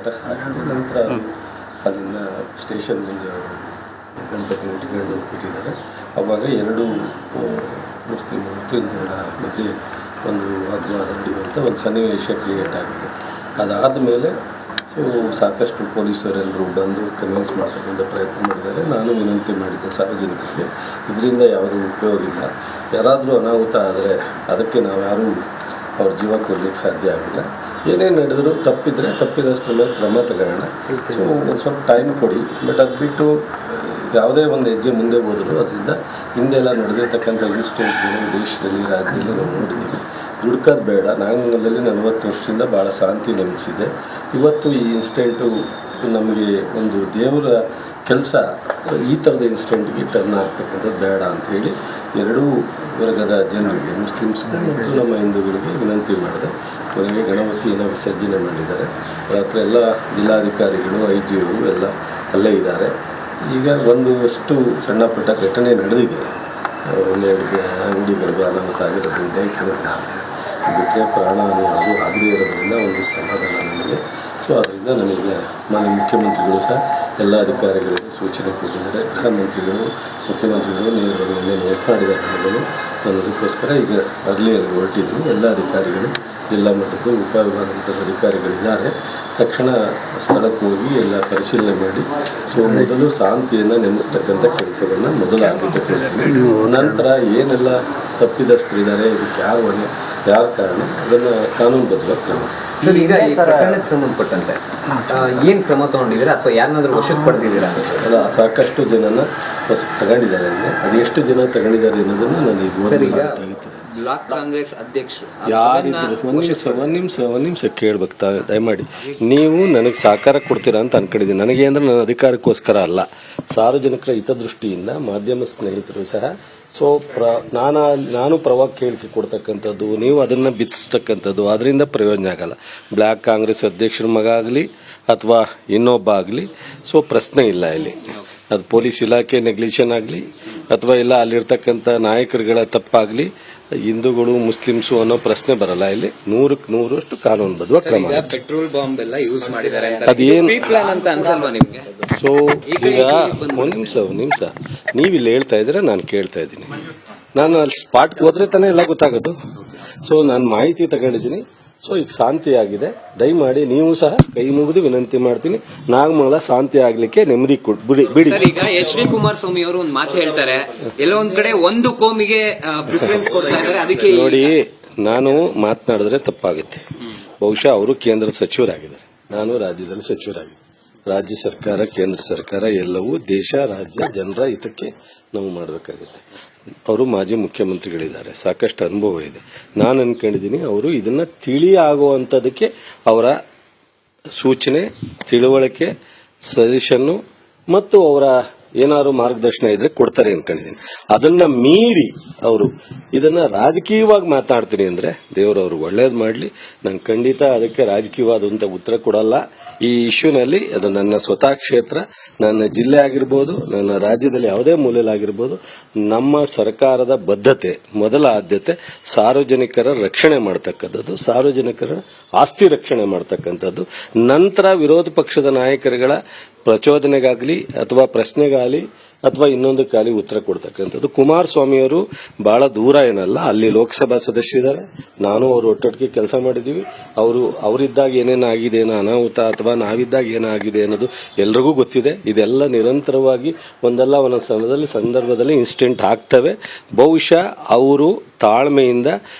ಆಗಿದೆ. ನಂತರ ಅಲ್ಲಿಂದ ಸ್ಟೇಷನ್ ಮುಂದೆ ಅವರು ಗಣಪತಿ ಇಟ್ಕೊಂಡು ಕೂತಿದ್ದಾರೆ. ಅವಾಗ ಎರಡು ಮುಸ್ಲಿಮರ ಮಧ್ಯೆ ಒಂದು ವಾಗ್ವಾದ ನಡೆಯುವಂಥ ಒಂದು ಸನ್ನಿವೇಶ ಕ್ರಿಯೇಟ್ ಆಗಿದೆ. ಅದಾದ ಮೇಲೆ ಸಾಕಷ್ಟು ಪೊಲೀಸರೆಲ್ಲರೂ ಬಂದು ಕನ್ವಿನ್ಸ್ ಮಾಡ್ತಕ್ಕಂಥ ಪ್ರಯತ್ನ ಮಾಡಿದ್ದಾರೆ. ನಾನು ವಿನಂತಿ ಮಾಡಿದ್ದೆ ಸಾರ್ವಜನಿಕರಿಗೆ, ಇದರಿಂದ ಯಾವುದೂ ಉಪಯೋಗ ಇಲ್ಲ. ಯಾರಾದರೂ ಅನಾಹುತ ಆದರೆ ಅದಕ್ಕೆ ನಾವು ಯಾರೂ ಅವ್ರ ಜೀವ ಕೊಡಲಿಕ್ಕೆ ಸಾಧ್ಯ ಆಗಿಲ್ಲ. ಏನೇನು ನಡೆದರೂ ತಪ್ಪಿದರೆ ತಪ್ಪಿದಷ್ಟರ ಮೇಲೆ ಕ್ರಮ ತಗೊಳ್ಳೋಣ. ಒಂದು ಸ್ವಲ್ಪ ಟೈಮ್ ಕೊಡಿ. ಬಟ್ ಅದು ಬಿಟ್ಟು ಯಾವುದೇ ಒಂದು ಹೆಜ್ಜೆ ಮುಂದೆ ಹೋದರೂ ಅದರಿಂದ ಹಿಂದೆಲ್ಲ ನಡೆದಿರ್ತಕ್ಕಂಥ ಇನ್ಸಿಡೆಂಟ್ಗಳು ದೇಶದಲ್ಲಿ ರಾಜ್ಯದಲ್ಲಿ ನಾವು ನೋಡಿದ್ದೀವಿ. ಹುಡ್ಕೋದು ಬೇಡ. ನಾಂಗಲದಲ್ಲಿ 40 ವರ್ಷದಿಂದ ಭಾಳ ಶಾಂತಿ ನೆಲೆಸಿದೆ. ಇವತ್ತು ಈ ಇನ್ಸಿಡೆಂಟು ನಮಗೆ ಒಂದು ದೇವರ ಕೆಲಸ ಈ ಥರದ ಇನ್ಸಿಡೆಂಟ್ಗೆ ಟರ್ನ್ ಆಗ್ತಕ್ಕಂಥದ್ದು ಬೇಡ ಅಂಥೇಳಿ ಎರಡೂ ವರ್ಗದ ಜನರಿಗೆ, ಮುಸ್ಲಿಮ್ಸ್ಗಳು ಮತ್ತು ನಮ್ಮ ಹಿಂದೂಗಳಿಗೆ ವಿನಂತಿ ಮಾಡಿದೆ. ಕೊನೆಗೆ ಗಣಪತಿಯನ್ನು ವಿಸರ್ಜನೆ ಮಾಡಿದ್ದಾರೆ. ರಾತ್ರಿ ಎಲ್ಲ ಜಿಲ್ಲಾಧಿಕಾರಿಗಳು, IGO ಎಲ್ಲ ಅಲ್ಲೇ ಇದ್ದಾರೆ. ಈಗ ಒಂದಷ್ಟು ಸಣ್ಣ ಪುಟ್ಟ ಘಟನೆ ನಡೆದಿದೆ. ಒಂದೆರಡು ಅಂಗಡಿಗಳಿಗೆ ಅನಾಹುತ ಆಗಿರೋದು ಬಿಟ್ಟರೆ ಪ್ರಾಣಹಾನಿ ಹಾಗೂ ಆಗದೇ ಇರೋದ್ರಿಂದ ಒಂದು ಸಮಾಧಾನ ನನಗೆ. ಅದರಿಂದ ನನಗೆ ಮಾನ್ಯ ಮುಖ್ಯಮಂತ್ರಿಗಳು ಸಹ ಎಲ್ಲ ಅಧಿಕಾರಿಗಳಿಗೆ ಸೂಚನೆ ಕೊಟ್ಟಿದ್ದಾರೆ. ಗೃಹ ಮಂತ್ರಿಗಳು, ಮುಖ್ಯಮಂತ್ರಿಗಳು ನೇರವಾಗಿ ಮಾತನಾಡಿದ ಹಣಗಳು ನಾನು ಅದಕ್ಕೋಸ್ಕರ ಈಗ ಅರ್ಲಿಯಲ್ಲಿ ಹೊರಟಿದ್ರು. ಎಲ್ಲ ಅಧಿಕಾರಿಗಳು, ಜಿಲ್ಲಾ ಮಟ್ಟದ ಉಪವಿಭಾಗ ಮಟ್ಟದ ಅಧಿಕಾರಿಗಳಿದ್ದಾರೆ. ತಕ್ಷಣ ಸ್ಥಳಕ್ಕೆ ಹೋಗಿ ಎಲ್ಲ ಪರಿಶೀಲನೆ ಮಾಡಿ ಮೊದಲು ಶಾಂತಿಯನ್ನು ನೆನೆಸ್ತಕ್ಕಂಥ ಕೆಲಸವನ್ನು ಮೊದಲು ಆಗಿರ್ತಕ್ಕಂಥ ನಂತರ ಏನೆಲ್ಲ ತಪ್ಪಿದಸ್ಥರಿದ್ದಾರೆ, ಇದಕ್ಕೆ ಯಾರು ಹೊಣೆ, ಯಾರ ಕಾರಣ, ಅದನ್ನು ಕಾನೂನುಬದ್ಧ ಕ್ರಮ. ಸರ್, ಈಗ ಈ ಪ್ರಕರಣಕ್ಕೆ ಸಂಬಂಧಪಟ್ಟಂತೆ ಏನು ಕ್ರಮ ತಗೊಂಡಿದ್ದೀರಾ ಅಥವಾ ಯಾರನ್ನಾದ್ರೂ ವಶಕ್ಕೆ ಪಡೆದಿದ್ದೀರಾ? ಅಲ್ಲ, ಸಾಕಷ್ಟು ಜನನ ವಶಕ್ಕೆ ತಗೊಂಡಿದ್ದಾರೆ. ಅದು ಎಷ್ಟು ಜನ ತಗೊಂಡಿದ್ದಾರೆ ಅನ್ನೋದನ್ನು ನಾನು ಈಗ ಬ್ಲಾಕ್ ಕಾಂಗ್ರೆಸ್ ಅಧ್ಯಕ್ಷರು ಯಾರಿದ್ರು ಒಂದು ನಿಮಿಷ ಕೇಳ್ಬೇಕು ದಯಮಾಡಿ. ನೀವು ನನಗೆ ಸಹಕಾರ ಕೊಡ್ತೀರಾ ಅಂತ ಅನ್ಕೊಂಡಿದ್ದೀನಿ. ನನಗೆ ಅಂದರೆ ನನ್ನ ಅಧಿಕಾರಕ್ಕೋಸ್ಕರ ಅಲ್ಲ, ಸಾರ್ವಜನಿಕರ ಹಿತದೃಷ್ಟಿಯಿಂದ ಮಾಧ್ಯಮ ಸ್ನೇಹಿತರು ಸಹ ನಾನು ಪ್ರವಾಗ ಕೇಳಿಕೆ ಕೊಡ್ತಕ್ಕಂಥದ್ದು, ನೀವು ಅದನ್ನು ಬಿತ್ತಿಸ್ತಕ್ಕಂಥದ್ದು, ಅದರಿಂದ ಪ್ರಯೋಜನ ಆಗಲ್ಲ. ಬ್ಲಾಕ್ ಕಾಂಗ್ರೆಸ್ ಅಧ್ಯಕ್ಷರ ಮಗ ಆಗಲಿ ಅಥವಾ ಇನ್ನೊಬ್ಬ ಆಗಲಿ ಪ್ರಶ್ನೆ ಇಲ್ಲ ಇಲ್ಲಿ. ಅದು ಪೊಲೀಸ್ ಇಲಾಖೆ ನೆಗ್ಲಿಷನ್ ಆಗಲಿ ಅಥವಾ ಇಲ್ಲ ಅಲ್ಲಿರ್ತಕ್ಕಂಥ ನಾಯಕರುಗಳ ತಪ್ಪಾಗಲಿ, ಹಿಂದೂಗಳು ಮುಸ್ಲಿಮ್ಸು ಅನ್ನೋ ಪ್ರಶ್ನೆ ಬರಲ್ಲ ಇಲ್ಲಿ. 100ಕ್ಕೆ 100ರಷ್ಟು ಕಾನೂನುಬದ್ಧ ಕ್ರಮ. ಪೆಟ್ರೋಲ್ ಬಾಂಬ್ ಎಲ್ಲ ಯೂಸ್ ಮಾಡಿದ್ದಾರೆ ಅದೇನು ಅಂತ ಅನ್ಸಲ್ವಾ ನಿಮಗೆ? ಈಗ ಒಂದು ನಿಮಿಷ ನೀವು ಇಲ್ಲಿ ಹೇಳ್ತಾ ಇದ್ದೀರಾ, ನಾನು ಕೇಳ್ತಾ ಇದ್ದೀನಿ. ನಾನು ಅಲ್ಲಿ ಸ್ಪಾಟ್ಗೆ ಹೋದ್ರೆ ತಾನೇ ಎಲ್ಲ ಗೊತ್ತಾಗೋದು. ನಾನು ಮಾಹಿತಿ ತಗೊಂಡಿದ್ದೀನಿ. ಈಗ ಶಾಂತಿ ಆಗಿದೆ. ದಯಮಾಡಿ ನೀವು ಸಹ ಕೈ ಮುಗಿದು ವಿನಂತಿ ಮಾಡ್ತೀನಿ, ನಾಗಮಂಗಲ ಶಾಂತಿ ಆಗ್ಲಿಕ್ಕೆ ನೆಮ್ಮದಿ ಬಿಡಿ. ಈಗ HD ಕುಮಾರಸ್ವಾಮಿ ಅವರು ಒಂದು ಮಾತು ಹೇಳ್ತಾರೆ, ಎಲ್ಲೋ ಒಂದ್ ಕಡೆ ಒಂದು ಕೋಮಿಗೆ ಪ್ರಿಫರೆನ್ಸ್ ಕೊಡ್ತಾ ಇದ್ದಾರೆ. ಅದಕ್ಕೆ ನೋಡಿ, ನಾನು ಮಾತನಾಡಿದ್ರೆ ತಪ್ಪಾಗುತ್ತೆ. ಬಹುಶಃ ಅವರು ಕೇಂದ್ರ ಸಚಿವರಾಗಿದ್ದಾರೆ, ನಾನು ರಾಜ್ಯದಲ್ಲಿ ಸಚಿವರಾಗಿದ್ದೆ. ರಾಜ್ಯ ಸರ್ಕಾರ, ಕೇಂದ್ರ ಸರ್ಕಾರ ಎಲ್ಲವೂ ದೇಶ, ರಾಜ್ಯ, ಜನರ ಹಿತಕ್ಕೆ ನಾವು ಮಾಡಬೇಕಾಗುತ್ತೆ. ಅವರು ಮಾಜಿ ಮುಖ್ಯಮಂತ್ರಿಗಳಿದ್ದಾರೆ, ಸಾಕಷ್ಟು ಅನುಭವ ಇದೆ. ನಾನು ಅನ್ಕೊಂಡಿದ್ದೀನಿ ಅವರು ಇದನ್ನ ಆಗುವಂಥದ್ದಕ್ಕೆ ಅವರ ಸೂಚನೆ, ತಿಳುವಳಿಕೆ, ಸಜೆಷನ್ನು ಮತ್ತು ಅವರ ಏನಾದ್ರು ಮಾರ್ಗದರ್ಶನ ಇದ್ರೆ ಕೊಡ್ತಾರೆ ಅನ್ಕೊಂಡಿದ್ದೀನಿ. ಅದನ್ನ ಮೀರಿ ಅವರು ಇದನ್ನ ರಾಜಕೀಯವಾಗಿ ಮಾತಾಡ್ತೀನಿ ಅಂದ್ರೆ ದೇವರು ಅವ್ರಿಗೆ ಒಳ್ಳೇದು ಮಾಡಲಿ. ನಾನು ಖಂಡಿತ ಅದಕ್ಕೆ ರಾಜಕೀಯವಾದಂತ ಉತ್ತರ ಕೊಡಲ್ಲ. ಈ ಇಶ್ಯೂನಲ್ಲಿ ಅದು ನನ್ನ ಸ್ವತಃ ಕ್ಷೇತ್ರ, ನನ್ನ ಜಿಲ್ಲೆ ಆಗಿರ್ಬೋದು, ನನ್ನ ರಾಜ್ಯದಲ್ಲಿ ಯಾವುದೇ ಮೂಲೆಯಲ್ಲಾಗಿರ್ಬೋದು, ನಮ್ಮ ಸರ್ಕಾರದ ಬದ್ಧತೆ, ಮೊದಲ ಆದ್ಯತೆ ಸಾರ್ವಜನಿಕರ ರಕ್ಷಣೆ ಮಾಡ್ತಕ್ಕಂಥದ್ದು, ಸಾರ್ವಜನಿಕರ ಆಸ್ತಿ ರಕ್ಷಣೆ ಮಾಡ್ತಕ್ಕಂಥದ್ದು. ನಂತರ ವಿರೋಧ ಪಕ್ಷದ ನಾಯಕರುಗಳ ಪ್ರಚೋದನೆಗಾಗಲಿ ಅಥವಾ ಪ್ರಶ್ನೆಗಾಗಲಿ ಅಥವಾ ಇನ್ನೊಂದಕ್ಕಾಗಲಿ ಉತ್ತರ ಕೊಡ್ತಕ್ಕಂಥದ್ದು. ಕುಮಾರಸ್ವಾಮಿಯವರು ಬಹಳ ದೂರ ಏನಲ್ಲ, ಅಲ್ಲಿ ಲೋಕಸಭಾ ಸದಸ್ಯರಿದ್ದಾರೆ. ನಾನು ಅವರು ಒಟ್ಟೊಟ್ಟಿಗೆ ಕೆಲಸ ಮಾಡಿದ್ದೀವಿ. ಅವರಿದ್ದಾಗ ಏನೇನಾಗಿದೆ ಏನೋ ಅನಾಹುತ ಅಥವಾ ನಾವಿದ್ದಾಗ ಏನಾಗಿದೆ ಅನ್ನೋದು ಎಲ್ರಿಗೂ ಗೊತ್ತಿದೆ. ಇದೆಲ್ಲ ನಿರಂತರವಾಗಿ ಒಂದಲ್ಲ ಒಂದೊಂದು ಸಂದರ್ಭದಲ್ಲಿ ಇನ್ಸಿಡೆಂಟ್ ಆಗ್ತವೆ. ಬಹುಶಃ ಅವರು ತಾಳ್ಮೆಯಿಂದ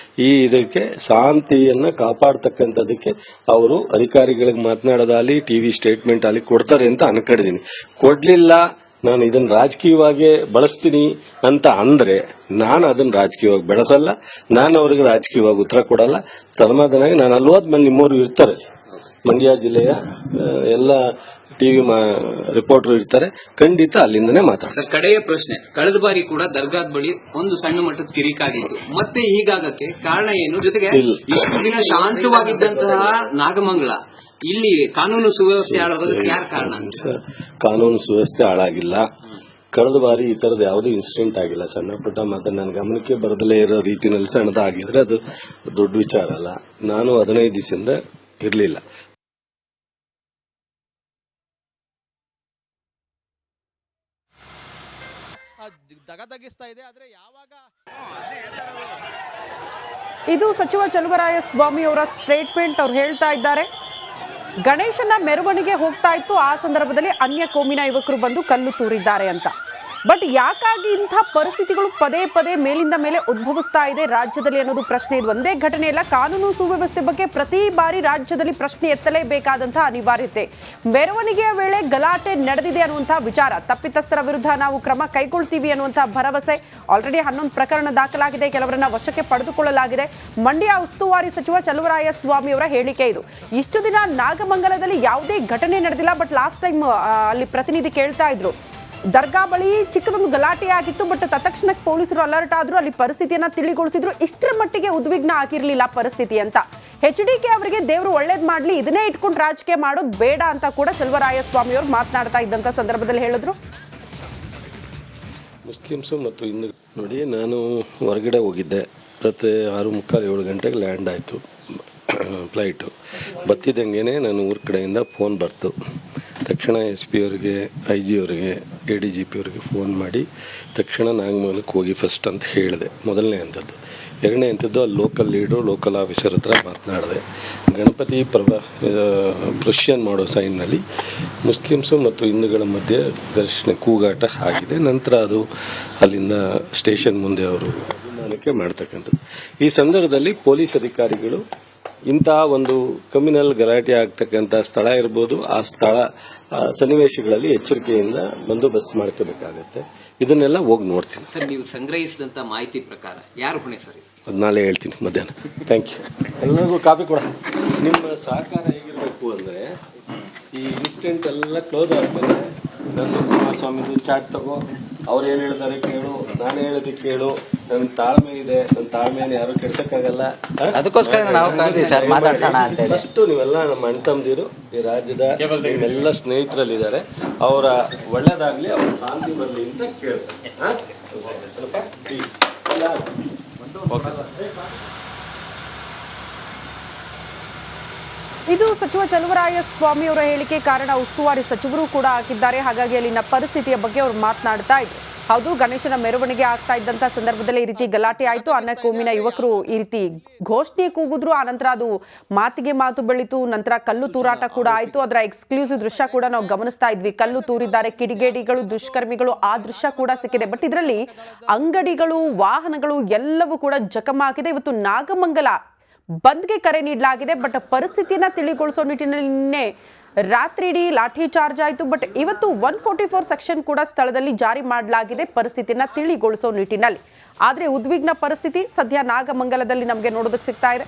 ಇದಕ್ಕೆ ಶಾಂತಿಯನ್ನ ಕಾಪಾಡ್ತಕ್ಕಂಥದ್ದಕ್ಕೆ ಅವರು ಅಧಿಕಾರಿಗಳಿಗೆ ಮಾತನಾಡೋದಾಗಲಿ, ಟಿವಿ ಸ್ಟೇಟ್ಮೆಂಟ್ ಅಲ್ಲಿ ಕೊಡ್ತಾರೆ ಅಂತ ಅನ್ಕೊಂಡಿದ್ದೀನಿ. ಕೊಡ್ಲಿಲ್ಲ, ನಾನು ಇದನ್ನ ರಾಜಕೀಯವಾಗಿ ಬಳಸ್ತೀನಿ ಅಂತ ಅಂದ್ರೆ ನಾನು ಅದನ್ನ ರಾಜಕೀಯವಾಗಿ ಬೆಳೆಸಲ್ಲ. ನಾನು ಅವರಿಗೆ ರಾಜಕೀಯವಾಗಿ ಉತ್ತರ ಕೊಡಲ್ಲ. ಸಮಾಧಾನಾಗಿ ನಾನು ಅಲ್ಲಿ ಹೋದ್ಮೇಲೆ ನಿಮ್ಮವರು ಇರ್ತಾರೆ, ಮಂಡ್ಯ ಜಿಲ್ಲೆಯ ಎಲ್ಲ ಟಿವಿ ರಿಪೋರ್ಟರ್ ಇರ್ತಾರೆ, ಖಂಡಿತ ಅಲ್ಲಿಂದನೇ ಮಾತಾಡ್ತಾರೆ. ಕಡೆಯ ಪ್ರಶ್ನೆ, ಕಳೆದ ಬಾರಿ ಕೂಡ ದರ್ಗಾದ ಬಳಿ ಒಂದು ಸಣ್ಣ ಮಟ್ಟದ ಕಿರಿಕಾಗಿತ್ತು, ಮತ್ತೆ ಹೀಗಾಗಕ್ಕೆ ಕಾರಣ ಏನು? ಜೊತೆಗೆ ಇಷ್ಟು ದಿನ ಶಾಂತವಾಗಿದ್ದಂತಹ ನಾಗಮಂಗಲ ಇಲ್ಲಿ ಕಾನೂನು ಸುವ್ಯವಸ್ಥೆ ಹಾಳಾಗೋದಕ್ಕೆ ಯಾರು ಕಾರಣ? ಕಾನೂನು ಸುವ್ಯವಸ್ಥೆ ಹಾಳಾಗಿಲ್ಲ. ಕಳೆದ ಬಾರಿ ಈ ತರದ ಯಾವುದೇ ಇನ್ಸಿಡೆಂಟ್ ಆಗಿಲ್ಲ. ಸಣ್ಣ ಪುಟ್ಟ ಮಾತ್ರ ನನ್ನ ಗಮನಕ್ಕೆ ಬರದಲ್ಲೇ ಇರೋ ರೀತಿಯಲ್ಲಿ ಸಣ್ಣದಾಗಿದ್ರೆ ಅದು ದೊಡ್ಡ ವಿಚಾರ ಅಲ್ಲ. ನಾನು 15 ದಿವಸದಿಂದ ಇರಲಿಲ್ಲ. ದಗದಗಿಸ್ತಾ ಇದೆ. ಆದರೆ ಯಾವಾಗ ಇದು ಸಚಿವ ಚಲುವರಾಯಸ್ವಾಮಿ ಅವರ ಸ್ಟೇಟ್ಮೆಂಟ್. ಅವ್ರು ಹೇಳ್ತಾ ಇದ್ದಾರೆ, ಗಣೇಶನ ಮೆರವಣಿಗೆ ಹೋಗ್ತಾ ಇತ್ತು, ಆ ಸಂದರ್ಭದಲ್ಲಿ ಅನ್ಯ ಕೋಮಿನ ಯುವಕರು ಬಂದು ಕಲ್ಲು ತೂರಿದ್ದಾರೆ ಅಂತ. ಬಟ್ ಯಾಕಾಗಿ ಇಂಥ ಪರಿಸ್ಥಿತಿಗಳು ಪದೇ ಪದೇ ಮೇಲಿಂದ ಮೇಲೆ ಉದ್ಭವಿಸ್ತಾ ಇದೆ ರಾಜ್ಯದಲ್ಲಿ ಅನ್ನೋದು ಪ್ರಶ್ನೆ. ಇದು ಒಂದೇ ಘಟನೆ ಇಲ್ಲ, ಕಾನೂನು ಸುವ್ಯವಸ್ಥೆ ಬಗ್ಗೆ ಪ್ರತಿ ಬಾರಿ ರಾಜ್ಯದಲ್ಲಿ ಪ್ರಶ್ನೆ ಎತ್ತಲೇಬೇಕಾದಂತಹ ಅನಿವಾರ್ಯತೆ. ಮೆರವಣಿಗೆಯ ವೇಳೆ ಗಲಾಟೆ ನಡೆದಿದೆ ಅನ್ನುವಂತಹ ವಿಚಾರ, ತಪ್ಪಿತಸ್ಥರ ವಿರುದ್ಧ ನಾವು ಕ್ರಮ ಕೈಗೊಳ್ತೀವಿ ಅನ್ನುವಂತಹ ಭರವಸೆ. ಆಲ್ರೆಡಿ 11 ಪ್ರಕರಣ ದಾಖಲಾಗಿದೆ, ಕೆಲವರನ್ನ ವಶಕ್ಕೆ ಪಡೆದುಕೊಳ್ಳಲಾಗಿದೆ. ಮಂಡ್ಯ ಉಸ್ತುವಾರಿ ಸಚಿವ ಚಲುವರಾಯಸ್ವಾಮಿ ಅವರ ಹೇಳಿಕೆ ಇದು. ಇಷ್ಟು ದಿನ ನಾಗಮಂಗಲದಲ್ಲಿ ಯಾವುದೇ ಘಟನೆ ನಡೆದಿಲ್ಲ, ಬಟ್ ಲಾಸ್ಟ್ ಟೈಮ್ ಅಲ್ಲಿ ಪ್ರತಿನಿಧಿ ಕೇಳ್ತಾ ಇದ್ರು, ದರ್ಗಾ ಬಳಿ ಚಿಕ್ಕದೊಂದು ಗಲಾಟೆ ಆಗಿತ್ತು, ಬಟ್ ತತ್ಕ್ಷಣಕ್ಕೆ ಪೊಲೀಸರು ಅಲರ್ಟ್ ಆದ್ರು, ಅಲ್ಲಿ ಪರಿಸ್ಥಿತಿಯನ್ನ ತಿಳಿಗೊಳಿಸಿದ್ರು. ಇಷ್ಟರ ಮಟ್ಟಿಗೆ ಉದ್ವಿಗ್ನ ಆಗಿರ್ಲಿಲ್ಲ ಪರಿಸ್ಥಿತಿ ಅಂತ. HDK ಅವರಿಗೆ ದೇವರು ಒಳ್ಳೇದ್ ಮಾಡ್ಲಿ, ಇದನ್ನೇ ಇಟ್ಕೊಂಡು ರಾಜಕೀಯ ಮಾಡೋದು ಬೇಡ ಅಂತ ಕೂಡ ಚಲುವರಾಯಸ್ವಾಮಿ ಅವರು ಮಾತನಾಡ್ತಾ ಇದ್ದಂತ ಸಂದರ್ಭದಲ್ಲಿ ಹೇಳಿದ್ರು. ಮುಸ್ಲಿಮ್ಸು ಮತ್ತು ಹಿಂದೂ ನೋಡಿ, ನಾನು ಹೊರಗಡೆ ಹೋಗಿದ್ದೆ, ರಾತ್ರಿ 6:45-7 ಗಂಟೆಗೆ ಲ್ಯಾಂಡ್ ಆಯಿತು ಫ್ಲೈಟು. ಬತ್ತಿದ್ದಂಗೆ ನಾನು ಊರ ಕಡೆಯಿಂದ ಫೋನ್ ಬರ್ತು. ತಕ್ಷಣ SP ಅವರಿಗೆ, IG ಅವರಿಗೆ, ADGP ಅವರಿಗೆ ಫೋನ್ ಮಾಡಿ ತಕ್ಷಣ ನಾಗಮಂಗಲಕ್ಕೆ ಹೋಗಿ ಫಸ್ಟ್ ಅಂತ ಹೇಳಿದೆ. ಮೊದಲನೇ ಅಂಥದ್ದು. ಎರಡನೇ ಅಂಥದ್ದು ಅಲ್ಲಿ ಲೋಕಲ್ ಲೀಡ್ರು, ಲೋಕಲ್ ಆಫೀಸರ್ ಹತ್ರ ಮಾತನಾಡಿದೆ. ಗಣಪತಿ ಪ್ರೊಸಿಷನ್ ಮಾಡೋ ಸೈನ್ನಲ್ಲಿ ಮುಸ್ಲಿಮ್ಸು ಮತ್ತು ಹಿಂದೂಗಳ ಮಧ್ಯೆ ಘರ್ಷಣೆ, ಕೂಗಾಟ ಆಗಿದೆ. ನಂತರ ಅದು ಅಲ್ಲಿಂದ ಸ್ಟೇಷನ್ ಮುಂದೆ ಅವರು ಅಭಿಮಾನಕ್ಕೆ ಮಾಡ್ತಕ್ಕಂಥದ್ದು. ಈ ಸಂದರ್ಭದಲ್ಲಿ ಪೊಲೀಸ್ ಅಧಿಕಾರಿಗಳು ಇಂಥ ಒಂದು ಕಮ್ಯುನಲ್ ಗಲಾಟೆ ಆಗ್ತಕ್ಕಂಥ ಸ್ಥಳ ಇರ್ಬೋದು, ಆ ಸ್ಥಳ ಸನ್ನಿವೇಶಗಳಲ್ಲಿ ಎಚ್ಚರಿಕೆಯಿಂದ ಬಂದೋಬಸ್ತ್ ಮಾಡ್ಕೋಬೇಕಾಗತ್ತೆ. ಇದನ್ನೆಲ್ಲ ಹೋಗಿ ನೋಡ್ತೀನಿ. ಸರ್, ನೀವು ಸಂಗ್ರಹಿಸಿದಂತ ಮಾಹಿತಿ ಪ್ರಕಾರ ಯಾರು ಹೊಣೆ ಸರ್? ಅದು ನಾಳೆ ಹೇಳ್ತೀನಿ ಮಧ್ಯಾಹ್ನ. Thank you. ಎಲ್ಲರಿಗೂ ಕಾಪಿ ಕೊಡ. ನಿಮ್ಮ ಸಹಕಾರ ಹೇಗಿರಬೇಕು ಅಂದರೆ, ಈ ಇನ್ಸಿಡೆಂಟ್ ಎಲ್ಲ ಕ್ಲೋಸ್ ಆದಮೇಲೆ ನಂದು ಕುಮಾರಸ್ವಾಮಿದು ಚಾಟ್ ತಗೋ, ಅವ್ರು ಏನು ಹೇಳಿದಾರೆ ಕೇಳು, ನಾನು ಹೇಳೋದಕ್ಕೆ ಕೇಳು. ನನ್ನ ತಾಳ್ಮೆ ಇದೆ, ನನ್ನ ತಾಳ್ಮೆಯನ್ನು ಯಾರು ಕೆಡ್ಸಕ್ಕಾಗಲ್ಲ. ಅದಕ್ಕೋಸ್ಕರ ನಾವು ಮಾತಾಡ್ಸೋಣ ಅಂತ ಹೇಳಿ. ಫಸ್ಟು ನೀವೆಲ್ಲ ನಮ್ಮ ಅಣ್ಣ ತಮ್ಮದಿರು, ಈ ರಾಜ್ಯದ ನಿಮ್ಮೆಲ್ಲ ಸ್ನೇಹಿತರಲ್ಲಿದ್ದಾರೆ, ಅವರ ಒಳ್ಳೇದಾಗ್ಲಿ, ಅವರ ಶಾಂತಿ ಬರಲಿ ಅಂತ ಕೇಳ್ತಾರೆ. ಸ್ವಲ್ಪ ಪ್ಲೀಸ್. ಇದು ಸಚಿವ ಚಲುವರಾಯಸ್ವಾಮಿ ಅವರ ಹೇಳಿಕೆ. ಕಾರಣ ಉಸ್ತುವಾರಿ ಸಚಿವರು ಕೂಡ ಹಾಕಿದ್ದಾರೆ, ಹಾಗಾಗಿ ಅಲ್ಲಿನ ಪರಿಸ್ಥಿತಿಯ ಬಗ್ಗೆ ಅವರು ಮಾತನಾಡ್ತಾ ಇದ್ರು. ಹೌದು, ಗಣೇಶನ ಮೆರವಣಿಗೆ ಆಗ್ತಾ ಇದ್ದಂತ ಸಂದರ್ಭದಲ್ಲಿ ಈ ರೀತಿ ಗಲಾಟೆ ಆಯಿತು. ಅನ್ನ ಕೋಮಿನ ಯುವಕರು ಈ ರೀತಿ ಘೋಷಣೆ ಕೂಗಿದ್ರು. ಆನಂತರ ಅದು ಮಾತಿಗೆ ಮಾತು ಬೆಳೀತು. ನಂತರ ಕಲ್ಲು ತೂರಾಟ ಕೂಡ ಆಯಿತು. ಅದರ ಎಕ್ಸ್ಕ್ಲೂಸಿವ್ ದೃಶ್ಯ ಕೂಡ ನಾವು ಗಮನಿಸ್ತಾ ಇದ್ವಿ. ಕಲ್ಲು ತೂರಿದ್ದಾರೆ ಕಿಡಿಗೇಡಿಗಳು, ದುಷ್ಕರ್ಮಿಗಳು, ಆ ದೃಶ್ಯ ಕೂಡ ಸಿಕ್ಕಿದೆ. ಬಟ್ ಇದರಲ್ಲಿ ಅಂಗಡಿಗಳು, ವಾಹನಗಳು ಎಲ್ಲವೂ ಕೂಡ ಜಖಮಾಗಿದೆ. ಇವತ್ತು ನಾಗಮಂಗಲ ಬಂದ್ಗೆ ಕರೆ ನೀಡಲಾಗಿದೆ. ಬಟ್ ಪರಿಸ್ಥಿತಿಯನ್ನ ತಿಳಿಗೊಳಿಸೋ ನಿಟ್ಟಿನಲ್ಲಿ ರಾತ್ರಿ ಇಡೀ ಲಾಠಿ ಚಾರ್ಜ್ ಆಯಿತು. ಬಟ್ ಇವತ್ತು 144 ಸೆಕ್ಷನ್ ಕೂಡ ಸ್ಥಳದಲ್ಲಿ ಜಾರಿ ಮಾಡಲಾಗಿದೆ ಪರಿಸ್ಥಿತಿಯನ್ನ ತಿಳಿಗೊಳಿಸೋ ನಿಟ್ಟಿನಲ್ಲಿ. ಆದರೆ ಉದ್ವಿಗ್ನ ಪರಿಸ್ಥಿತಿ ಸದ್ಯ ನಾಗಮಂಗಲದಲ್ಲಿ ನಮಗೆ ನೋಡೋದಕ್ಕೆ ಸಿಗ್ತಾ ಇದೆ.